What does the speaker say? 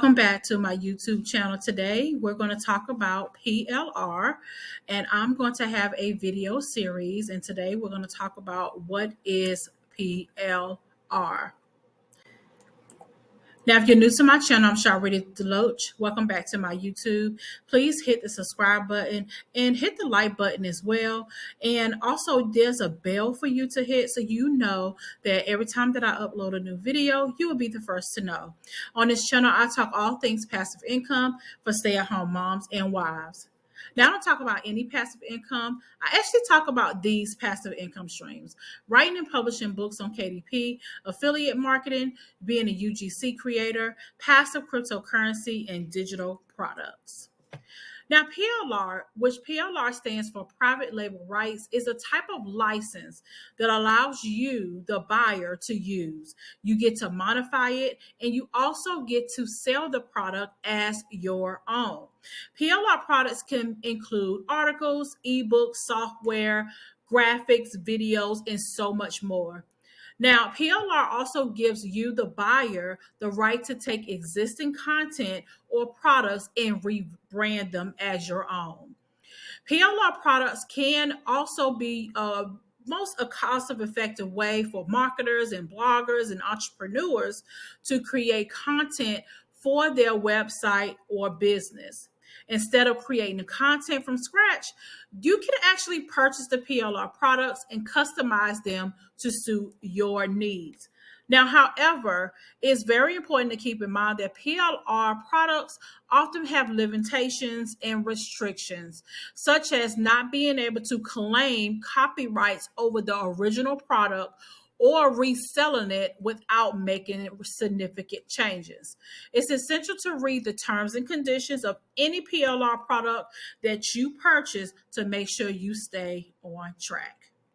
Welcome back to my YouTube channel. Today we're going to talk about PLR, and I'm going to have a video series, and today we're going to talk about what is PLR. Now, if you're new to my channel, I'm Sharlrita Deloatch. Welcome back to my YouTube. Please hit the subscribe button and hit the like button as well. And also, there's a bell for you to hit so you know that every time that I upload a new video, you will be the first to know. On this channel, I talk all things passive income for stay-at-home moms and wives. Now, I don't talk about any passive income. I actually talk about these passive income streams: writing and publishing books on KDP, affiliate marketing, being a UGC creator, passive cryptocurrency, and digital products. Now, PLR, which PLR stands for private label rights, is a type of license that allows you, the buyer, to use. You get to modify it, and you also get to sell the product as your own. PLR products can include articles, ebooks, software, graphics, videos, and so much more. Now, PLR also gives you, the buyer, the right to take existing content or products and rebrand them as your own. PLR products can also be a cost-effective way for marketers and bloggers and entrepreneurs to create content for their website or business. Instead of creating the content from scratch, you can actually purchase the PLR products and customize them to suit your needs. Now, however, it's very important to keep in mind that PLR products often have limitations and restrictions, such as not being able to claim copyrights over the original product or reselling it without making significant changes. It's essential to read the terms and conditions of any PLR product that you purchase to make sure you stay on track.